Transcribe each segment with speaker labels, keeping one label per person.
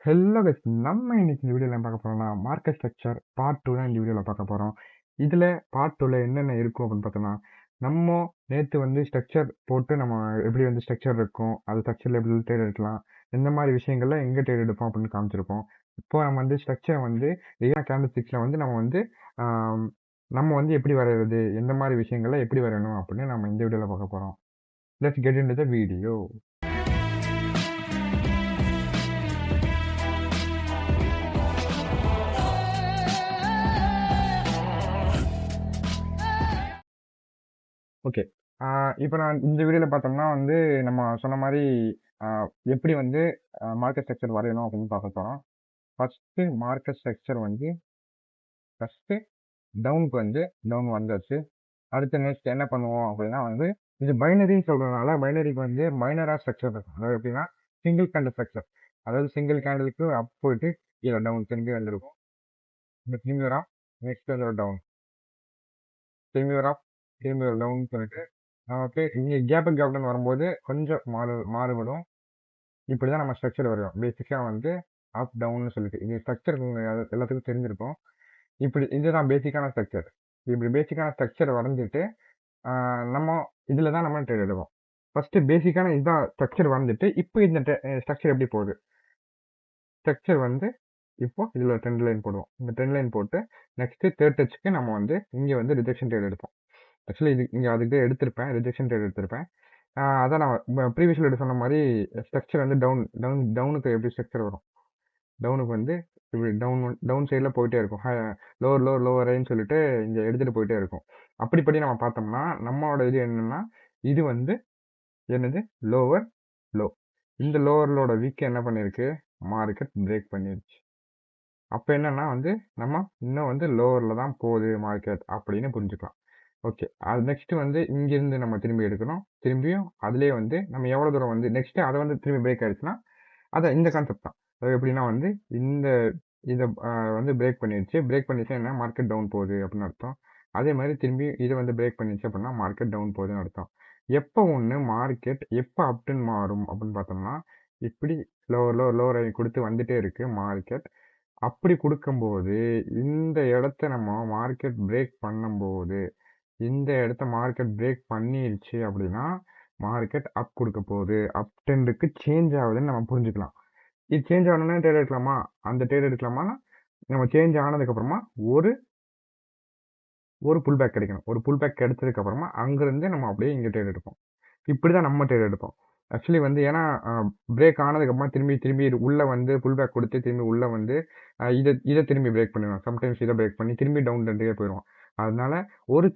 Speaker 1: Hello guys, நம்ம இன்னைக்கு இந்த வீடியோல என்ன பார்க்க போறோம்னா மார்க்கெட் ஸ்ட்ரக்சர் பார்ட் 2 தான் இந்த வீடியோல பார்க்க போறோம். இதுல பார்ட் 2ல என்னென்ன இருக்கும் அப்படின்னு பார்த்தோம்னா, நம்ம நேத்து வந்து ஸ்ட்ரக்சர் போட்டு நம்ம எப்படி வந்து ஸ்ட்ரக்சர் இருக்கும், அது ஸ்ட்ரக்சர்ல எப்படி ட்ரேட் எடுக்கலாம், எந்த மாதிரி விஷயங்கள்ல எங்க ட்ரேட் எடுப்போம் அப்படின்னு காமிச்சிருப்போம். இப்போ நம்ம வந்து ஸ்ட்ரக்சர் வந்து ரியல் கேண்டில்ஸ்டிக்ஸ்ல வந்து நம்ம வந்து ஆம், நம்ம வந்து எப்படி வரைகிறது, எந்த மாதிரி விஷயங்கள்ல எப்படி வரையணும் அப்படின்னு நம்ம இந்த வீடியோல பார்க்க போறோம். Let's get into the video. Okay. இப்ப நான் இந்த வீடியோல பார்த்தோம்னா வந்து, நம்ம சொன்ன மாரி அ எப்படி வந்து மார்க்கெட் ஸ்ட்ரக்சர் வரையணும் அப்படின்னு பார்க்க போறோம். ஃபர்ஸ்ட்டு மார்க்கெட் ஸ்ட்ரக்சர் வந்து ஃபர்ஸ்ட்டு டவுனுக்கு வந்து டவுன் வந்தாச்சு. அடுத்து நெக்ஸ்ட் என்ன பண்ணுவோம் அப்படின்னா வந்து, இது பைனரின்னு சொல்றதுனால பைனரிக்கு வந்து மைனரா ஸ்ட்ரக்சர் இருக்கும். அதாவது எப்படின்னா, சிங்கிள் கேண்டில் ஸ்ட்ரக்சர். அதாவது சிங்கிள் கேண்டிலுக்கு அப் போயிட்டு கீழ டவுன் திரும்பி வந்திருக்கும். திரும்பி வரும். நெக்ஸ்ட் வந்து ஒரு டவுன். திரும்பி வரும். திரும்பி ஒரு டவுன் சொல்லிட்டு நமக்கு இங்க கேப்புக்கு கேப்டன் வரும்போது கொஞ்சம் மாறுபடும். இப்படிதான் நம்ம ஸ்ட்ரக்சர் வரையும். பேசிக்கா வந்து அப் டவுன்னு சொல்லிட்டு. இது ஸ்ட்ரக்சர் எல்லாத்துக்கும் தெரிஞ்சிருக்கும். இப்படி இதுதான் பேசிக்கான ஸ்ட்ரக்சர். இப்படி பேசிக்கான ஸ்ட்ரக்சர் வரைஞ்சிட்டு நம்ம இதில தான் நம்ம ட்ரேட் எடுப்போம். ஃபர்ஸ்ட்டு பேசிக்கான இதுதான் ஸ்ட்ரக்சர் வரைஞ்சிட்டு, இப்போ இந்த ஸ்ட்ரக்சர் எப்படி போகுது? ஸ்ட்ரக்சர் வந்து இப்போ இதில ஒரு ட்ரெண்ட் லைன் போடுவோம். இந்த ட்ரெண்ட் லைன் போட்டு நெக்ஸ்ட்டு தேர்ட் டச்சுக்கு நம்ம வந்து இங்க வந்து ரிஜெக்ஷன் ட்ரேட் எடுப்போம். ஆக்சுவலி இது இங்க அதுக்கு எடுத்திருப்பேன். Rejection trade எடுத்திருப்பேன். அதான் நான் ப்ரீவியஸ் வீடியோ சொன்ன மாரி ஸ்ட்ரக்சர் வந்து டவுனுக்கு எப்படி ஸ்ட்ரக்சர் வரும்? டவுனுக்கு வந்து இப்படி டவுன் சைடுல போயிட்டே இருக்கும். லோவர் ஹைன்னு சொல்லிட்டு இங்க எடுத்துட்டு போயிட்டே இருக்கும். அப்படிப்படி நம்ம பார்த்தோம்னா, நம்மளோட இது என்னன்னா, இது வந்து என்னது? Lower low. இந்த லோவர் லோட வீக்க என்ன பண்ணிருக்கு? மார்க்கெட் பிரேக் பண்ணிருச்சு. அப்ப என்னன்னா வந்து, நம்ம இன்னும் வந்து லோவர்ல தான் போகுது மார்க்கெட் அப்படின்னு புரிஞ்சுக்கலாம். ஓகே. அது நெக்ஸ்ட் வந்து இங்கிருந்து நம்ம திரும்பி எடுக்கணும். திரும்பியும் அதிலேயே வந்து நம்ம எவ்வளோ தூரம் வந்து நெக்ஸ்ட் அத வந்து திரும்பி பிரேக் ஆயிடுச்சுன்னா, அதான் இந்த கான்செப்ட் தான். அது எப்படின்னா வந்து இந்த இத வந்து பிரேக் பண்ணிருச்சு. பிரேக் பண்ணிருச்சுன்னா என்ன? மார்க்கெட் டவுன் போகுது அப்படின்னு அர்த்தம். அதே மாரி திரும்பி இத வந்து பிரேக் பண்ணிருச்சு அப்படின்னா, மார்க்கெட் டவுன் போகுதுன்னு அர்த்தம். எப்போ ஒண்ணு மார்க்கெட் எப்ப அப்ன்னு மாறும் அப்படின்னு பார்த்தோம்னா, இப்படி லோவர் ஹை குடுத்து வந்துட்டே இருக்கு மார்க்கெட். அப்படி குடுக்கும்போது, இந்த இடத்த நம்ம மார்க்கெட் பிரேக் பண்ணும்போது இந்த இடத்த மார்க்கெட் பிரேக் பண்ணிருச்சு அப்படின்னா, மார்க்கெட் அப் குடுக்க போகுது. அப் ட்ரெண்டுக்கு சேஞ்ச் ஆகுதுன்னு நம்ம புரிஞ்சுக்கலாம். இது சேஞ்ச் ஆனோனே ட்ரேட் எடுக்கலாமா? அந்த ட்ரேட் எடுக்கலாமான்னா, நம்ம சேஞ்ச் ஆனதுக்கப்புறமா ஒரு ஒரு புல் பேக் கிடைக்கணும். ஒரு புல் பேக் கிடைச்சதுக்கு அப்புறமா, அங்கிருந்து நம்ம அப்படியே இங்க ட்ரேட் எடுப்போம். இப்படிதான் நம்ம ட்ரேட் எடுப்போம். ஆக்சுவலி வந்து ஏன்னா பிரேக் ஆனதுக்கப்புறமா திரும்பி திரும்பி உள்ள வந்து புல் பேக் குடுத்து திரும்பி உள்ள வந்து இத திரும்பி பிரேக் பண்ணிருவான். சம்டைம்ஸ் இத பிரேக் பண்ணி திரும்பி டவுன் ட்ரெண்ட்லயே போயிருவான். அதனால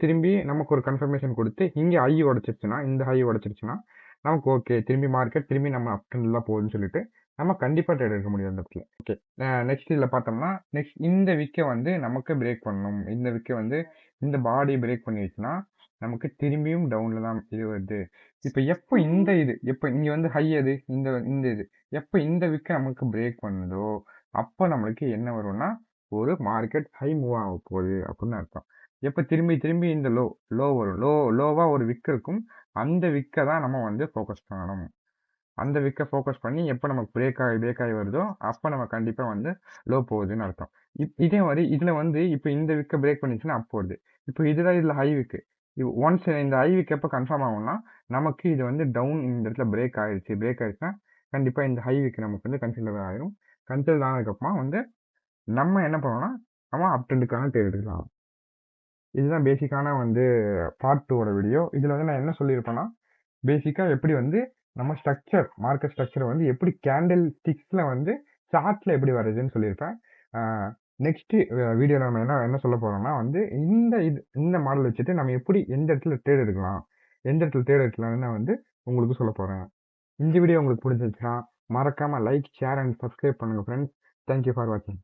Speaker 1: திரும்பி நமக்கு ஒரு கன்ஃபர்மேஷன் குடுத்து, இங்க ஹை உடைச்சிருச்சுன்னா, இந்த ஹை உடைச்சிருச்சுன்னா, நமக்கு ஓகே. திரும்பி மார்க்கெட் திரும்பி நம்ம அப் ட்ரெண்ட்ல தான் போகுதுன்னு சொல்லிட்டு, நம்ம கண்டிப்பா ட்ரேட் எடுக்க முடியும் அந்த இடத்துல. ஓகே. நெக்ஸ்ட் இதுல பார்த்தோம்னா, நெக்ஸ்ட் இந்த விக்க வந்து நமக்கு பிரேக் பண்ணணும். இந்த விக்க வந்து இந்த பாடி பிரேக் பண்ணிருச்சுன்னா, நமக்கு திரும்பியும் டவுன்ல தான் இது வருது. இப்ப எப்ப இந்த இது எப்ப இங்க வந்து ஹை எது? இந்த இது. எப்ப இந்த விக்க நமக்கு பிரேக் பண்ணுதோ, அப்ப நம்மளுக்கு என்ன வரும்னா, ஒரு மார்க்கெட் ஹை மூவ் ஆக போகுது அப்படின்னு அர்த்தம். எப்ப திரும்பி திரும்பி இந்த லோ வரும். லோவா ஒரு விக் இருக்கும். அந்த விக்க தான் நம்ம வந்து ஃபோக்கஸ் பண்ணணும். அந்த விக்க ஃபோக்கஸ் பண்ணி எப்ப நமக்கு பிரேக் ஆகி வருதோ, அப்ப நம்ம கண்டிப்பா வந்து லோ போகுதுன்னு அர்த்தம். இதே மாரி இதுல வந்து இப்ப இந்த விக்க பிரேக் பண்ணிச்சுன்னா அப் வருது. இப்ப இதுதான் இதுல ஹை விக். ஒன்ஸ் இந்த ஹை விக் எப்ப கன்ஃபார்ம் ஆகும்னா, நமக்கு இது வந்து டவுன் இந்த இடத்துல பிரேக் ஆயிருச்சு. பிரேக் ஆயிருச்சுன்னா, கண்டிப்பா இந்த ஹை விக் நமக்கு வந்து கன்சிடர் ஆயிரும். கன்சிடர் ஆனதுக்கப்புறமா வந்து நம்ம என்ன பண்ணணும்னா, நம்ம அப் ட்ரெண்டுக்கான ட்ரேட் எடுக்கலாம். இதுதான் பேசிக்கான வந்து பார்ட் 2 ஓட வீடியோ. இதுல வந்து நான் என்ன சொல்லியிருப்பேன்னா, பேசிக்கா எப்படி வந்து நம்ம மார்க்கெட் ஸ்ட்ரக்சர் வந்து எப்படி கேண்டில் ஸ்டிக்ஸ்ல வந்து சார்ட்ல எப்படி வர்றதுன்னு சொல்லியிருப்பேன். ஆ நெக்ஸ்ட் வீடியோல நம்ம என்ன என்ன சொல்லப் போறோம்னா வந்து, இந்த மாடல் வச்சுட்டு நம்ம எப்படி எந்த இடத்துல ட்ரேட் எடுக்கலாம்? எந்த இடத்துல ட்ரேட் எடுக்கலாம்னு நான் வந்து உங்களுக்கு சொல்லப் போறேன். இந்த வீடியோ உங்களுக்கு பிடிச்சிருந்துச்சுன்னா, மறக்காம லைக், ஷேர் அண்ட் சப்ஸ்கிரைப் பண்ணுங்க ஃபிரெண்ட்ஸ். தேங்க் யூ ஃபார் வாட்சிங்.